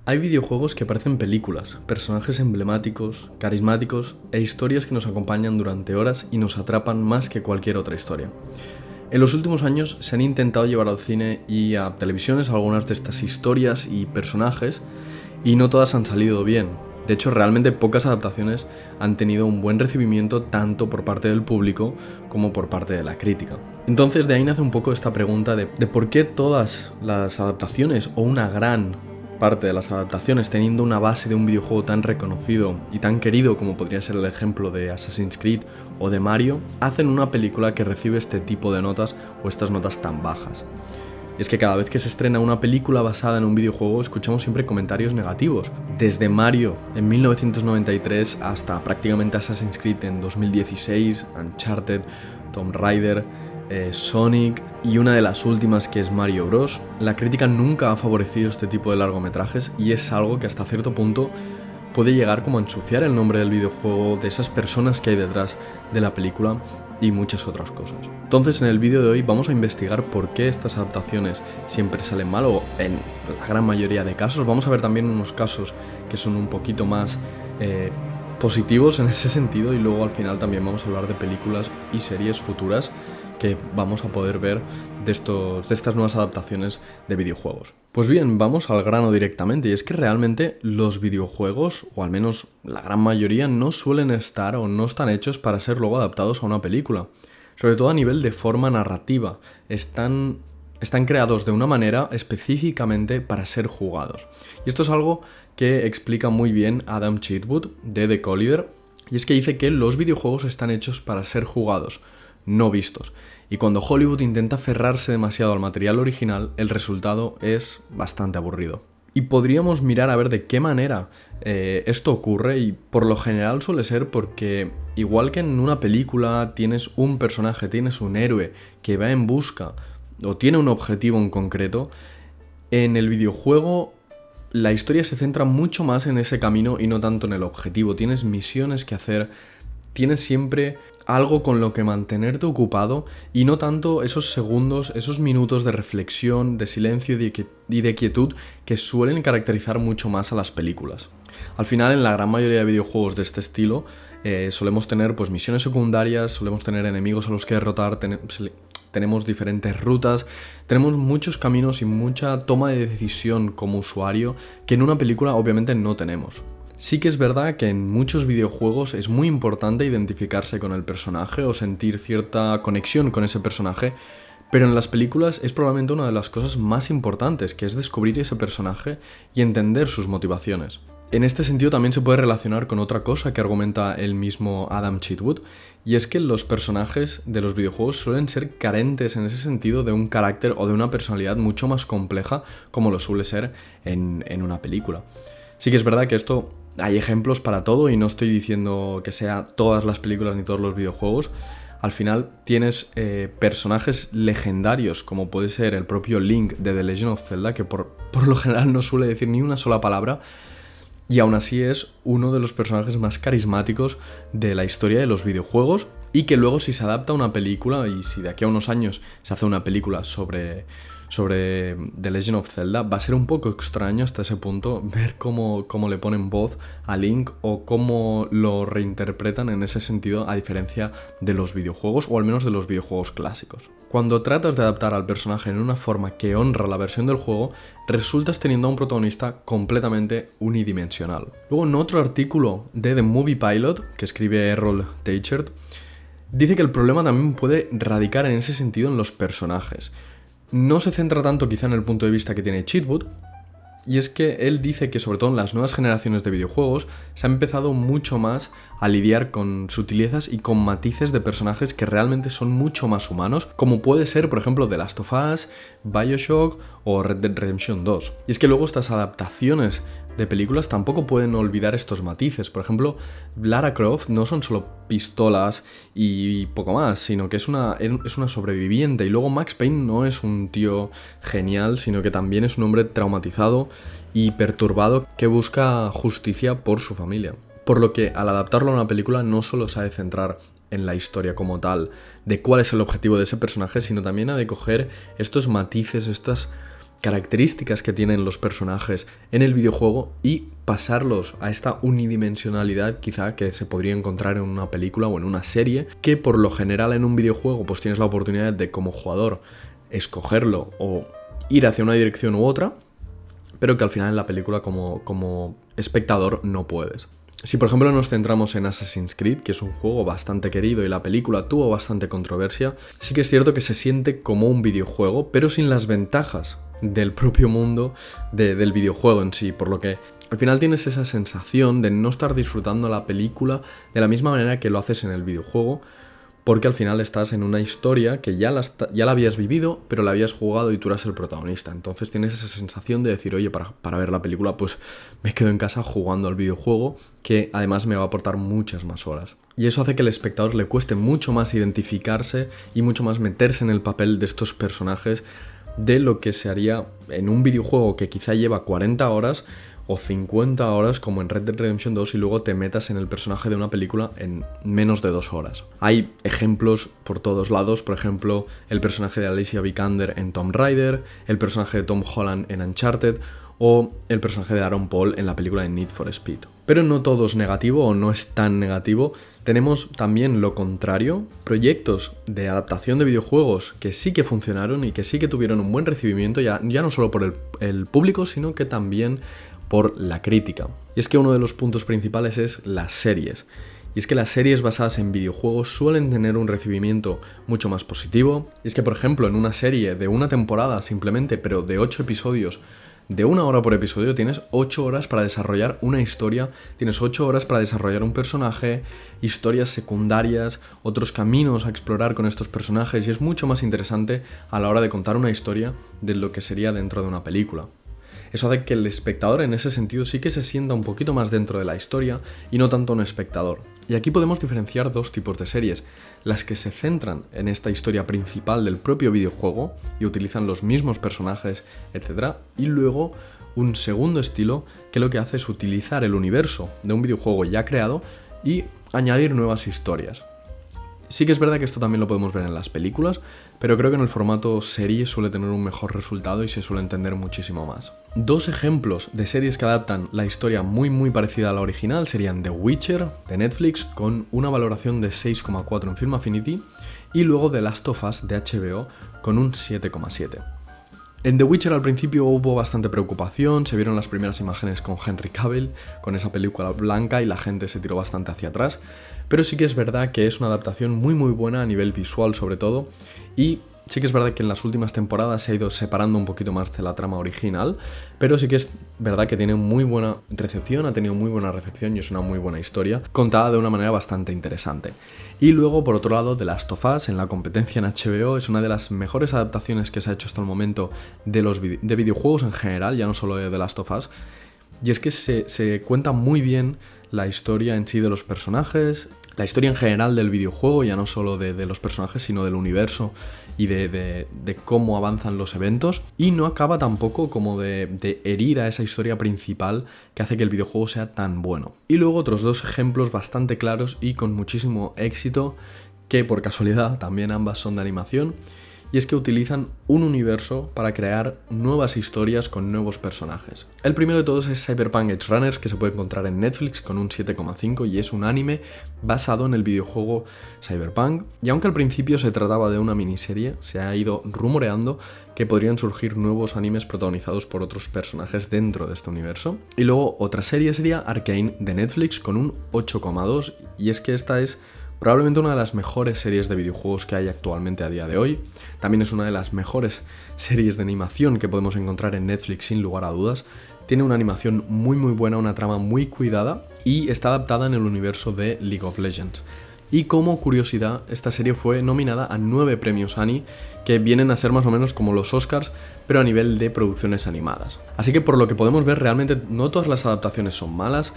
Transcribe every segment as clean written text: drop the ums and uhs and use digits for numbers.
Hay videojuegos que parecen películas, personajes emblemáticos, carismáticos e historias que nos acompañan durante horas y nos atrapan más que cualquier otra historia. En los últimos años se han intentado llevar al cine y a televisiones algunas de estas historias y personajes y no todas han salido bien. De hecho, realmente pocas adaptaciones han tenido un buen recibimiento tanto por parte del público como por parte de la crítica. Entonces de ahí nace un poco esta pregunta de por qué todas las adaptaciones o una gran parte de las adaptaciones, teniendo una base de un videojuego tan reconocido y tan querido como podría ser el ejemplo de Assassin's Creed o de Mario, hacen una película que recibe este tipo de notas o estas notas tan bajas. Y es que cada vez que se estrena una película basada en un videojuego escuchamos siempre comentarios negativos, desde Mario en 1993 hasta prácticamente Assassin's Creed en 2016, Uncharted, Tomb Raider, Sonic y una de las últimas que es Mario Bros. La crítica nunca ha favorecido este tipo de largometrajes y es algo que hasta cierto punto puede llegar como a ensuciar el nombre del videojuego, de esas personas que hay detrás de la película y muchas otras cosas. Entonces en el vídeo de hoy vamos a investigar por qué estas adaptaciones siempre salen mal o en la gran mayoría de casos. Vamos a ver también unos casos que son un poquito más positivos en ese sentido y luego al final también vamos a hablar de películas y series futuras que vamos a poder ver de estas nuevas adaptaciones de videojuegos. Pues bien, vamos al grano directamente, y es que realmente los videojuegos, o al menos la gran mayoría, no suelen estar o no están hechos para ser luego adaptados a una película. Sobre todo a nivel de forma narrativa. Están creados de una manera específicamente para ser jugados. Y esto es algo que explica muy bien Adam Chitwood de The Collider, y es que dice que los videojuegos están hechos para ser jugados, no vistos. Y cuando Hollywood intenta aferrarse demasiado al material original, el resultado es bastante aburrido. Y podríamos mirar a ver de qué manera esto ocurre, y por lo general suele ser porque, igual que en una película tienes un personaje, tienes un héroe que va en busca o tiene un objetivo en concreto, en el videojuego la historia se centra mucho más en ese camino y no tanto en el objetivo. Tienes misiones que hacer, tienes siempre algo con lo que mantenerte ocupado y no tanto esos segundos, esos minutos de reflexión, de silencio y de quietud que suelen caracterizar mucho más a las películas. Al final, en la gran mayoría de videojuegos de este estilo, solemos tener pues misiones secundarias, solemos tener enemigos a los que derrotar, tenemos diferentes rutas, tenemos muchos caminos y mucha toma de decisión como usuario que en una película obviamente no tenemos. Sí que es verdad que en muchos videojuegos es muy importante identificarse con el personaje o sentir cierta conexión con ese personaje, pero en las películas es probablemente una de las cosas más importantes, que es descubrir ese personaje y entender sus motivaciones. En este sentido también se puede relacionar con otra cosa que argumenta el mismo Adam Chitwood, y es que los personajes de los videojuegos suelen ser carentes en ese sentido de un carácter o de una personalidad mucho más compleja como lo suele ser en una película. Sí que es verdad que esto hay ejemplos para todo y no estoy diciendo que sea todas las películas ni todos los videojuegos. Al final tienes personajes legendarios como puede ser el propio Link de The Legend of Zelda, que por lo general no suele decir ni una sola palabra y aún así es uno de los personajes más carismáticos de la historia de los videojuegos, y que luego si se adapta a una película y si de aquí a unos años se hace una película sobre The Legend of Zelda, va a ser un poco extraño hasta ese punto ver cómo le ponen voz a Link o cómo lo reinterpretan en ese sentido, a diferencia de los videojuegos, o al menos de los videojuegos clásicos. Cuando tratas de adaptar al personaje en una forma que honra la versión del juego, resultas teniendo a un protagonista completamente unidimensional. Luego, en otro artículo de The Movie Pilot, que escribe Errol Teichert, dice que el problema también puede radicar en ese sentido en los personajes. No se centra tanto quizá en el punto de vista que tiene Chitwood, y es que él dice que sobre todo en las nuevas generaciones de videojuegos se ha empezado mucho más a lidiar con sutilezas y con matices de personajes que realmente son mucho más humanos, como puede ser por ejemplo The Last of Us, BioShock o Red Dead Redemption 2. Y es que luego estas adaptaciones de películas tampoco pueden olvidar estos matices. Por ejemplo, Lara Croft no son solo pistolas y poco más, sino que es una sobreviviente. Y luego Max Payne no es un tío genial, sino que también es un hombre traumatizado y perturbado que busca justicia por su familia. Por lo que al adaptarlo a una película no solo se ha de centrar en la historia como tal, de cuál es el objetivo de ese personaje, sino también ha de coger estos matices, estas características que tienen los personajes en el videojuego y pasarlos a esta unidimensionalidad quizá que se podría encontrar en una película o en una serie, que por lo general en un videojuego pues tienes la oportunidad de como jugador escogerlo o ir hacia una dirección u otra, pero que al final en la película como espectador no puedes. Si por ejemplo nos centramos en Assassin's Creed, que es un juego bastante querido y la película tuvo bastante controversia, sí que es cierto que se siente como un videojuego, pero sin las ventajas del propio mundo del videojuego en sí, por lo que al final tienes esa sensación de no estar disfrutando la película de la misma manera que lo haces en el videojuego, porque al final estás en una historia que ya la habías vivido, pero la habías jugado y tú eras el protagonista. Entonces tienes esa sensación de decir, oye, para ver la película, pues me quedo en casa jugando al videojuego, que además me va a aportar muchas más horas. Y eso hace que al espectador le cueste mucho más identificarse y mucho más meterse en el papel de estos personajes de lo que se haría en un videojuego que quizá lleva 40 horas o 50 horas como en Red Dead Redemption 2 y luego te metas en el personaje de una película en menos de 2 horas. Hay ejemplos por todos lados, por ejemplo, el personaje de Alicia Vikander en Tomb Raider, el personaje de Tom Holland en Uncharted o el personaje de Aaron Paul en la película de Need for Speed. Pero no todo es negativo o no es tan negativo. Tenemos también lo contrario, proyectos de adaptación de videojuegos que sí que funcionaron y que sí que tuvieron un buen recibimiento, ya no solo por el público, sino que también por la crítica. Y es que uno de los puntos principales es las series. Y es que las series basadas en videojuegos suelen tener un recibimiento mucho más positivo. Y es que, por ejemplo, en una serie de una temporada simplemente, pero de 8 episodios, de 1 hora por episodio, tienes 8 horas para desarrollar una historia, tienes 8 horas para desarrollar un personaje, historias secundarias, otros caminos a explorar con estos personajes, y es mucho más interesante a la hora de contar una historia de lo que sería dentro de una película. Eso hace que el espectador en ese sentido sí que se sienta un poquito más dentro de la historia y no tanto un espectador. Y aquí podemos diferenciar dos tipos de series, las que se centran en esta historia principal del propio videojuego y utilizan los mismos personajes, etc. Y luego un segundo estilo que lo que hace es utilizar el universo de un videojuego ya creado y añadir nuevas historias. Sí que es verdad que esto también lo podemos ver en las películas, pero creo que en el formato serie suele tener un mejor resultado y se suele entender muchísimo más. Dos ejemplos de series que adaptan la historia muy parecida a la original serían The Witcher de Netflix con una valoración de 6,4 en Film Affinity y luego The Last of Us de HBO con un 7,7. En The Witcher al principio hubo bastante preocupación, se vieron las primeras imágenes con Henry Cavill, con esa película blanca y la gente se tiró bastante hacia atrás, pero sí que es verdad que es una adaptación muy buena a nivel visual sobre todo, y sí que es verdad que en las últimas temporadas se ha ido separando un poquito más de la trama original, pero sí que es verdad que tiene muy buena recepción, ha tenido muy buena recepción y es una muy buena historia, contada de una manera bastante interesante. Y luego, por otro lado, The Last of Us, en la competencia en HBO, es una de las mejores adaptaciones que se ha hecho hasta el momento de videojuegos en general, ya no solo de The Last of Us, y es que se cuenta muy bien la historia en sí de los personajes, la historia en general del videojuego, ya no solo de los personajes, sino del universo y de cómo avanzan los eventos, y no acaba tampoco como de herir a esa historia principal que hace que el videojuego sea tan bueno. Y luego otros dos ejemplos bastante claros y con muchísimo éxito, que por casualidad también ambas son de animación, y es que utilizan un universo para crear nuevas historias con nuevos personajes. El primero de todos es Cyberpunk Edge Runners, que se puede encontrar en Netflix con un 7,5 y es un anime basado en el videojuego Cyberpunk. Y aunque al principio se trataba de una miniserie, se ha ido rumoreando que podrían surgir nuevos animes protagonizados por otros personajes dentro de este universo. Y luego otra serie sería Arcane de Netflix con un 8,2, y es que esta es probablemente una de las mejores series de videojuegos que hay actualmente a día de hoy. También es una de las mejores series de animación que podemos encontrar en Netflix sin lugar a dudas. Tiene una animación muy buena, una trama muy cuidada y está adaptada en el universo de League of Legends. Y como curiosidad, esta serie fue nominada a 9 premios Annie, que vienen a ser más o menos como los Oscars, pero a nivel de producciones animadas. Así que por lo que podemos ver, realmente no todas las adaptaciones son malas.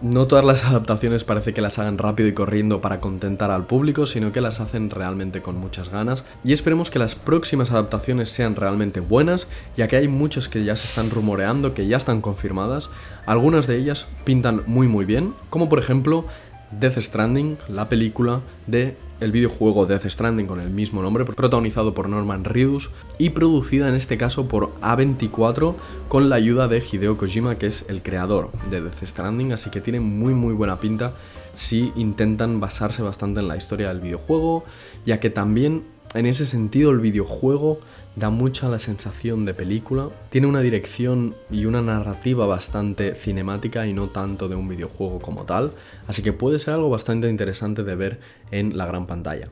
No todas las adaptaciones parece que las hagan rápido y corriendo para contentar al público, sino que las hacen realmente con muchas ganas. Y esperemos que las próximas adaptaciones sean realmente buenas, ya que hay muchas que ya se están rumoreando, que ya están confirmadas. Algunas de ellas pintan muy bien, como por ejemplo Death Stranding, la película de el videojuego Death Stranding con el mismo nombre, protagonizado por Norman Reedus y producida en este caso por A24 con la ayuda de Hideo Kojima, que es el creador de Death Stranding, así que tiene muy buena pinta si intentan basarse bastante en la historia del videojuego, ya que también en ese sentido el videojuego da mucha la sensación de película, tiene una dirección y una narrativa bastante cinemática y no tanto de un videojuego como tal, así que puede ser algo bastante interesante de ver en la gran pantalla.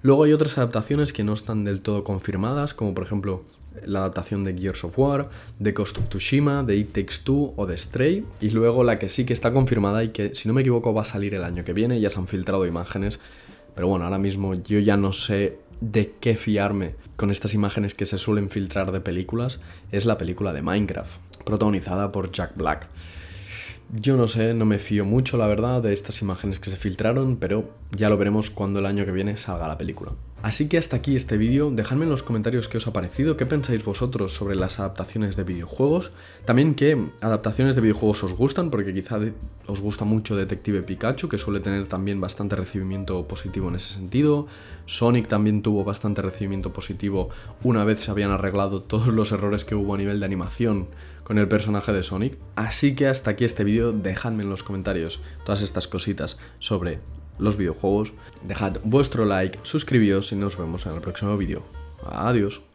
Luego hay otras adaptaciones que no están del todo confirmadas, como por ejemplo la adaptación de Gears of War, de Ghost of Tsushima, de It Takes Two o de Stray, y luego la que sí que está confirmada y que, si no me equivoco, va a salir el año que viene. Ya se han filtrado imágenes, pero bueno, ahora mismo yo ya no sé de qué fiarme con estas imágenes que se suelen filtrar de películas. Es la película de Minecraft, protagonizada por Jack Black. Yo no sé, no me fío mucho, la verdad, de estas imágenes que se filtraron, pero ya lo veremos cuando el año que viene salga la película. Así que hasta aquí este vídeo, dejadme en los comentarios qué os ha parecido, qué pensáis vosotros sobre las adaptaciones de videojuegos, también qué adaptaciones de videojuegos os gustan, porque quizá os gusta mucho Detective Pikachu, que suele tener también bastante recibimiento positivo en ese sentido. Sonic también tuvo bastante recibimiento positivo una vez se habían arreglado todos los errores que hubo a nivel de animación con el personaje de Sonic. Así que hasta aquí este vídeo, dejadme en los comentarios todas estas cositas sobre los videojuegos, dejad vuestro like, suscribíos y nos vemos en el próximo vídeo. Adiós.